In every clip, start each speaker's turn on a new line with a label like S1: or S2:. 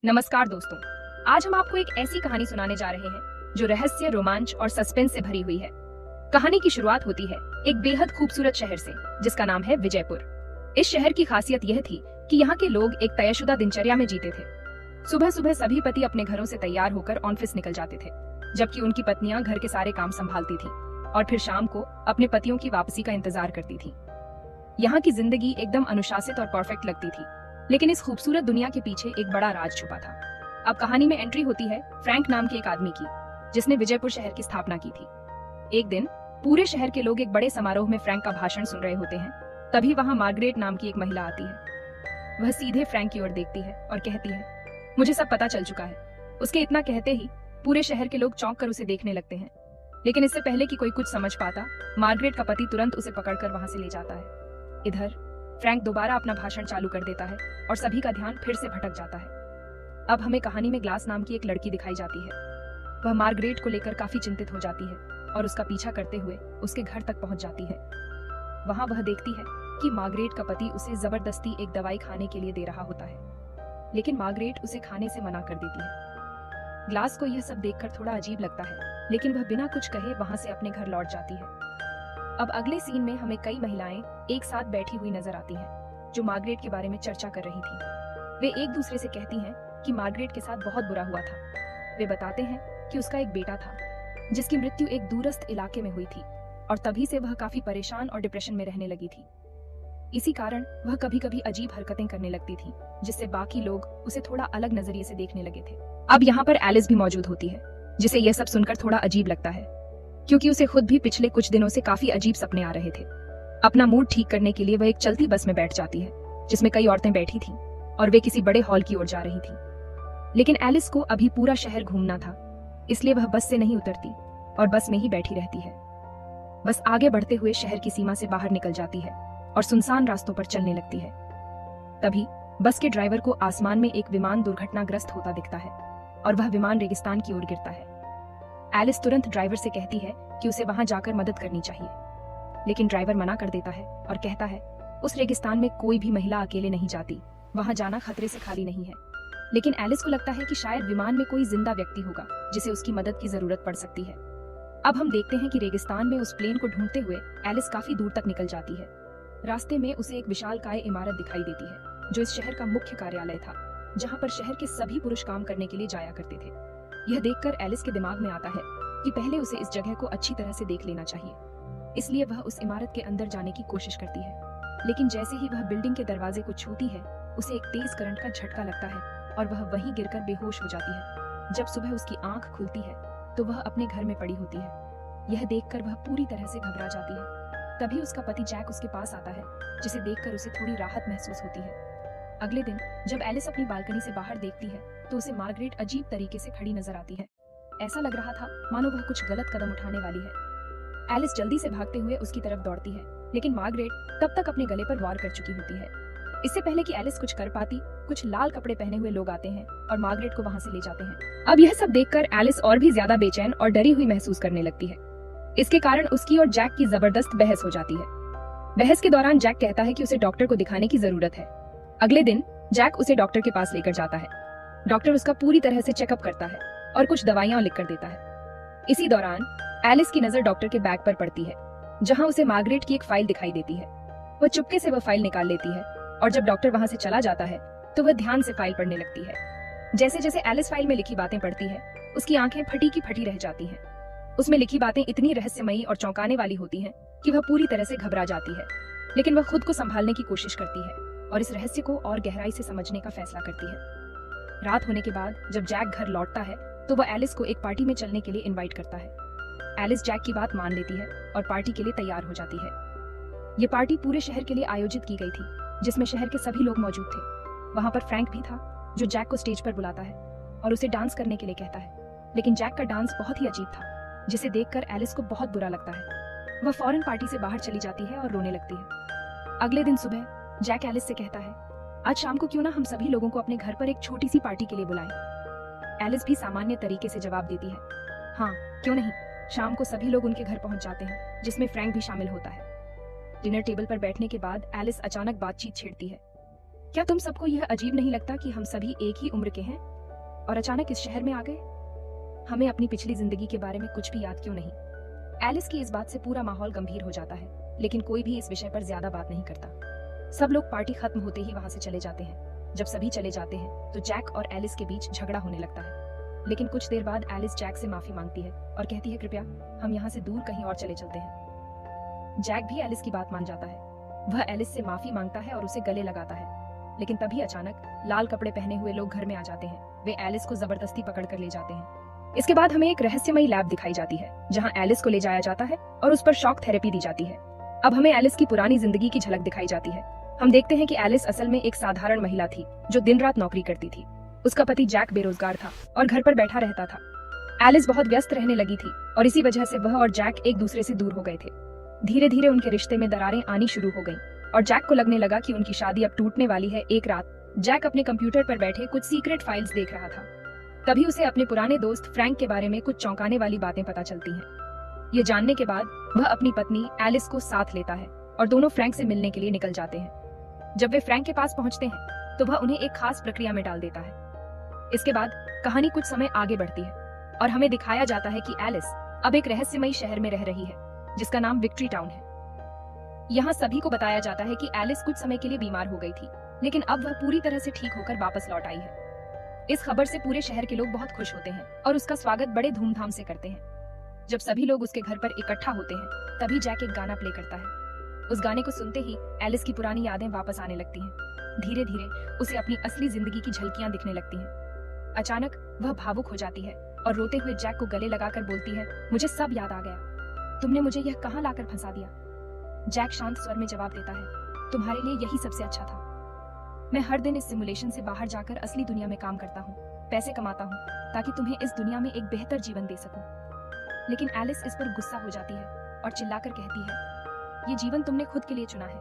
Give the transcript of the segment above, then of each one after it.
S1: नमस्कार दोस्तों, आज हम आपको एक ऐसी कहानी सुनाने जा रहे हैं जो रहस्य, रोमांच और सस्पेंस से भरी हुई है। कहानी की शुरुआत होती है एक बेहद खूबसूरत शहर से जिसका नाम है विजयपुर। इस शहर की खासियत यह थी कि यहाँ के लोग एक तयशुदा दिनचर्या में जीते थे। सुबह सुबह सभी पति अपने घरों से तैयार होकर ऑफिस निकल जाते थे, जबकि उनकी पत्नियां घर के सारे काम संभालती थी और फिर शाम को अपने पतियों की वापसी का इंतजार करती थी। यहाँ की जिंदगी एकदम अनुशासित और परफेक्ट लगती थी, लेकिन इस खूबसूरत दुनिया के पीछे एक बड़ा राज छुपा था। अब कहानी में एंट्री होती है फ्रैंक नाम के एक आदमी की, जिसने विजयपुर शहर की स्थापना की थी। एक दिन पूरे शहर के लोग एक बड़े समारोह में फ्रैंक का भाषण सुन रहे होते हैं। तभी वहां मार्गरेट नाम की एक महिला आती है। वह सीधे फ्रैंक की ओर देखती है और कहती है, मुझे सब पता चल चुका है। उसके इतना कहते ही पूरे शहर के लोग चौंक कर उसे देखने लगते हैं, लेकिन इससे पहले कि कोई कुछ समझ पाता, मार्गरेट का पति तुरंत उसे पकड़कर वहां से ले जाता है। इधर फ्रैंक दोबारा अपना भाषण चालू कर देता है और सभी का ध्यान फिर से भटक जाता है। अब हमें कहानी में ग्लास नाम की एक लड़की दिखाई जाती है। वह मार्गरेट को लेकर काफी चिंतित हो जाती है और उसका पीछा करते हुए उसके घर तक पहुंच जाती है। वहां वह देखती है कि मार्गरेट का पति उसे जबरदस्ती एक दवाई खाने के लिए दे रहा होता है, लेकिन मार्गरेट उसे खाने से मना कर देती है। ग्लास को यह सब देखकर थोड़ा अजीब लगता है, लेकिन वह बिना कुछ कहे वहां से अपने घर लौट जाती है। अब अगले सीन में हमें कई महिलाएं एक साथ बैठी हुई नजर आती हैं, जो मार्गरेट के बारे में चर्चा कर रही थी। वे एक दूसरे से कहती हैं कि मार्गरेट के साथ बहुत बुरा हुआ था। वे बताते हैं कि उसका एक बेटा था जिसकी मृत्यु एक दूरस्थ इलाके में हुई थी और तभी से वह काफी परेशान और डिप्रेशन में रहने लगी थी। इसी कारण वह कभी कभी अजीब हरकतें करने लगती थी, जिससे बाकी लोग उसे थोड़ा अलग नजरिए से देखने लगे थे। अब यहाँ पर एलिस भी मौजूद होती है, जिसे यह सब सुनकर थोड़ा अजीब लगता है, क्योंकि उसे खुद भी पिछले कुछ दिनों से काफी अजीब सपने आ रहे थे। अपना मूड ठीक करने के लिए वह एक चलती बस में बैठ जाती है, जिसमें कई औरतें बैठी थीं और वे किसी बड़े हॉल की ओर जा रही थीं। लेकिन एलिस को अभी पूरा शहर घूमना था, इसलिए वह बस से नहीं उतरती और बस में ही बैठी रहती है। बस आगे बढ़ते हुए शहर की सीमा से बाहर निकल जाती है और सुनसान रास्तों पर चलने लगती है। तभी बस के ड्राइवर को आसमान में एक विमान दुर्घटनाग्रस्त होता दिखता है और वह विमान रेगिस्तान की ओर गिरता है। एलिस तुरंत ड्राइवर से कहती है कि उसे वहां जाकर मदद करनी चाहिए, लेकिन ड्राइवर मना कर देता है और कहता है उस रेगिस्तान में कोई भी महिला अकेले नहीं जाती, वहां जाना खतरे से खाली नहीं है। लेकिन एलिस को लगता है कि शायद विमान में कोई जिंदा व्यक्ति होगा जिसे उसकी मदद की जरूरत पड़ सकती है। अब हम देखते हैं कि रेगिस्तान में उस प्लेन को ढूंढते हुए एलिस काफी दूर तक निकल जाती है। रास्ते में उसे एक विशालकाय इमारत दिखाई देती है, जो इस शहर का मुख्य कार्यालय था, जहाँ पर शहर के सभी पुरुष काम करने के लिए जाया करते थे। यह देखकर एलिस के दिमाग में आता है कि पहले उसे इस जगह को अच्छी तरह से देख लेना चाहिए। इसलिए वह उस इमारत के अंदर जाने की कोशिश करती है, लेकिन जैसे ही वह बिल्डिंग के दरवाजे को छूती है, उसे एक तेज करंट का झटका लगता है और वह वहीं गिरकर बेहोश हो जाती है। जब सुबह उसकी आंख खुलती है तो वह अपने घर में पड़ी होती है। यह देखकर वह पूरी तरह से घबरा जाती है। तभी उसका पति जैक उसके पास आता है, जिसे देखकर उसे थोड़ी राहत महसूस होती है। अगले दिन जब एलिस अपनी बालकनी से बाहर देखती है तो उसे मार्गरेट अजीब तरीके से खड़ी नजर आती है। ऐसा लग रहा था मानो वह कुछ गलत कदम उठाने वाली है। एलिस जल्दी से भागते हुए उसकी तरफ दौड़ती है, लेकिन मार्गरेट तब तक अपने गले पर वार कर चुकी होती है। इससे पहले कि एलिस कुछ कर पाती, कुछ लाल कपड़े पहने हुए लोग आते हैं और मार्गरेट को वहां से ले जाते हैं। अब यह सब देखकर एलिस और भी ज्यादा बेचैन और डरी हुई महसूस करने लगती है। इसके कारण उसकी और जैक की जबरदस्त बहस हो जाती है। बहस के दौरान जैक कहता है कि उसे डॉक्टर को दिखाने की जरूरत है। अगले दिन जैक उसे डॉक्टर के पास लेकर जाता है। डॉक्टर उसका पूरी तरह से चेकअप करता है और कुछ दवाइयां लिख कर देता है। इसी दौरान एलिस की नजर डॉक्टर के बैग पर पड़ती है, जहां उसे मार्गरेट की एक फाइल दिखाई देती है। वह चुपके से वह फाइल निकाल लेती है और जब डॉक्टर वहां से चला जाता है तो वह ध्यान से फाइल पढ़ने लगती है। जैसे जैसे एलिस फाइल में लिखी बातें पढ़ती है, उसकी आंखें फटी की फटी रह जाती हैं। उसमें लिखी बातें इतनी रहस्यमयी और चौंकाने वाली होती हैं कि वह पूरी तरह से घबरा जाती है, लेकिन वह खुद को संभालने की कोशिश करती है और इस रहस्य को और गहराई से समझने का फैसला करती है। रात होने के बाद जब जैक घर लौटता है तो वह एलिस को एक पार्टी में चलने के लिए इनवाइट करता है। एलिस जैक की बात मान लेती है और पार्टी के लिए तैयार हो जाती है। ये पार्टी पूरे शहर के लिए आयोजित की गई थी, जिसमें शहर के सभी लोग मौजूद थे। वहां पर फ्रैंक भी था, जो जैक को स्टेज पर बुलाता है और उसे डांस करने के लिए कहता है। लेकिन जैक का डांस बहुत ही अजीब था, जिसे देखकर एलिस को बहुत बुरा लगता है। वह फौरन पार्टी से बाहर चली जाती है और रोने लगती है। अगले दिन सुबह जैक एलिस से कहता है, आज शाम को क्यों ना हम सभी लोगों को अपने घर पर एक छोटी सी पार्टी के लिए बुलाएं। एलिस भी सामान्य तरीके से जवाब देती है, हाँ क्यों नहीं। शाम को सभी लोग उनके घर पहुंच जाते हैं, जिसमें फ्रैंक भी शामिल होता है। डिनर टेबल पर बैठने के बाद एलिस अचानक बातचीत छेड़ती है, क्या तुम सबको यह अजीब नहीं लगता कि हम सभी एक ही उम्र के हैं और अचानक इस शहर में आ गए। हमें अपनी पिछली जिंदगी के बारे में कुछ भी याद क्यों नहीं। एलिस की इस बात से पूरा माहौल गंभीर हो जाता है, लेकिन कोई भी इस विषय पर ज्यादा बात नहीं करता। सब लोग पार्टी खत्म होते ही वहां से चले जाते हैं। जब सभी चले जाते हैं तो जैक और एलिस के बीच झगड़ा होने लगता है। लेकिन कुछ देर बाद एलिस जैक से माफी मांगती है और कहती है कृपया हम यहाँ से दूर कहीं और चले चलते हैं। जैक भी एलिस की बात मान जाता है। वह एलिस से माफी मांगता है और उसे गले लगाता है। लेकिन तभी अचानक लाल कपड़े पहने हुए लोग घर में आ जाते हैं। वे एलिस को जबरदस्ती पकड़ कर ले जाते हैं। इसके बाद हमें एक रहस्यमयी लैब दिखाई जाती है जहां एलिस को ले जाया जाता है और उस पर शॉक थेरेपी दी जाती है। अब हमें एलिस की पुरानी जिंदगी की झलक दिखाई जाती है। हम देखते हैं कि एलिस असल में एक साधारण महिला थी जो दिन रात नौकरी करती थी। उसका पति जैक बेरोजगार था और घर पर बैठा रहता था। एलिस बहुत व्यस्त रहने लगी थी और इसी वजह से वह और जैक एक दूसरे से दूर हो गए थे। धीरे धीरे उनके रिश्ते में दरारें आनी शुरू हो गईं और जैक को लगने लगा कि उनकी शादी अब टूटने वाली है। एक रात जैक अपने कंप्यूटर पर बैठे कुछ सीक्रेट फाइल्स देख रहा था। तभी उसे अपने पुराने दोस्त फ्रैंक के बारे में कुछ चौंकाने वाली बातें पता चलती हैं। ये जानने के बाद वह अपनी पत्नी एलिस को साथ लेता है और दोनों फ्रैंक से मिलने के लिए निकल जाते हैं। जब वे फ्रैंक के पास पहुंचते हैं तो वह उन्हें एक खास प्रक्रिया में डाल देता है। इसके बाद कहानी कुछ समय आगे बढ़ती है और हमें दिखाया जाता है कि एलिस अब एक रहस्यमयी शहर में रह रही है जिसका नाम विक्ट्री टाउन है। यहाँ सभी को बताया जाता है कि एलिस कुछ समय के लिए बीमार हो गई थी, लेकिन अब वह पूरी तरह से ठीक होकर वापस लौट आई है। इस खबर से पूरे शहर के लोग बहुत खुश होते हैं और उसका स्वागत बड़े धूमधाम से करते हैं। जब सभी लोग उसके घर पर इकट्ठा होते हैं तभी जैक एक गाना प्ले करता है। उस गाने को सुनते ही एलिस की पुरानी यादें वापस आने लगती हैं। धीरे धीरे उसे अपनी असली जिंदगी की झलकियां दिखने लगती हैं। अचानक वह भावुक हो जाती है और रोते हुए जैक को गले लगाकर बोलती है, मुझे सब याद आ गया। तुमने मुझे यह कहाँ लाकर फंसा दिया? जैक शांत स्वर में जवाब देता है, तुम्हारे लिए यही सबसे अच्छा था। मैं हर दिन इस सिमुलेशन से बाहर जाकर असली दुनिया में काम करता हूँ, पैसे कमाता हूँ ताकि तुम्हें इस दुनिया में एक बेहतर जीवन दे सकूं। लेकिन एलिस इस पर गुस्सा हो जाती है और चिल्लाकर कहती है, ये जीवन तुमने खुद के लिए चुना है,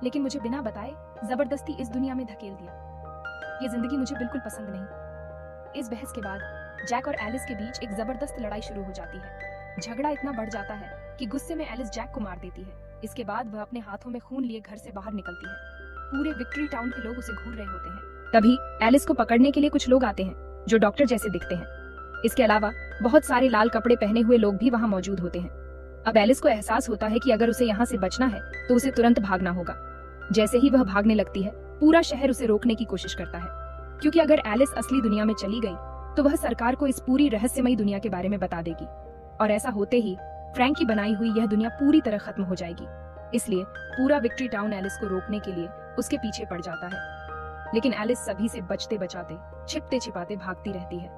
S1: लेकिन मुझे बिना बताए जबरदस्ती इस दुनिया में धकेल दिया। ये जिंदगी मुझे बिल्कुल पसंद नहीं। इस बहस के बाद जैक और एलिस के बीच एक जबरदस्त लड़ाई शुरू हो जाती है। झगड़ा इतना बढ़ जाता है कि गुस्से में एलिस जैक को मार देती है। इसके बाद वह अपने हाथों में खून लिए घर से बाहर निकलती है। पूरे विक्ट्री टाउन के लोग उसे घूर रहे होते हैं। तभी एलिस को पकड़ने के लिए कुछ लोग आते हैं जो डॉक्टर जैसे दिखते हैं। इसके अलावा बहुत सारे लाल कपड़े पहने हुए लोग भी वहाँ मौजूद होते हैं। अब एलिस को एहसास होता है कि अगर उसे यहाँ से बचना है तो उसे तुरंत भागना होगा। जैसे ही वह भागने लगती है पूरा शहर उसे रोकने की कोशिश करता है, क्योंकि अगर एलिस असली दुनिया में चली गई तो वह सरकार को इस पूरी रहस्यमयी दुनिया के बारे में बता देगी और ऐसा होते ही फ्रैंक की बनाई हुई यह दुनिया पूरी तरह खत्म हो जाएगी। इसलिए पूरा विक्ट्री टाउन एलिस को रोकने के लिए उसके पीछे पड़ जाता है। लेकिन एलिस सभी से बचते बचाते, छिपते छिपाते भागती रहती है।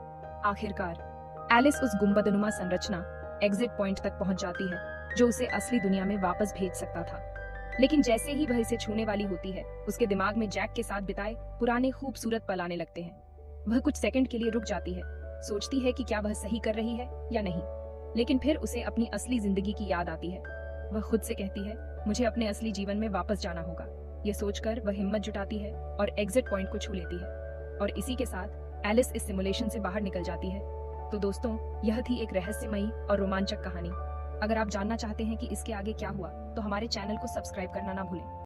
S1: आखिरकार एलिस उस गुंबदनुमा संरचना एग्जिट पॉइंट तक पहुंच जाती है जो उसे असली दुनिया में वापस भेज सकता था। लेकिन जैसे ही वह इसे छूने वाली होती है उसके दिमाग में जैक के साथ बिताए पुराने खूबसूरत पल आने लगते हैं। वह कुछ सेकंड के लिए रुक जाती है, सोचती है कि क्या वह सही कर रही है या नहीं। लेकिन फिर उसे अपनी असली जिंदगी की याद आती है। वह खुद से कहती है, मुझे अपने असली जीवन में वापस जाना होगा। यह सोचकर वह हिम्मत जुटाती है और एग्जिट पॉइंट को छू लेती है और इसी के साथ एलिस इस सिमुलेशन से बाहर निकल जाती है। तो दोस्तों, यह थी एक रहस्यमयी और रोमांचक कहानी। अगर आप जानना चाहते हैं कि इसके आगे क्या हुआ तो हमारे चैनल को सब्सक्राइब करना ना भूलें।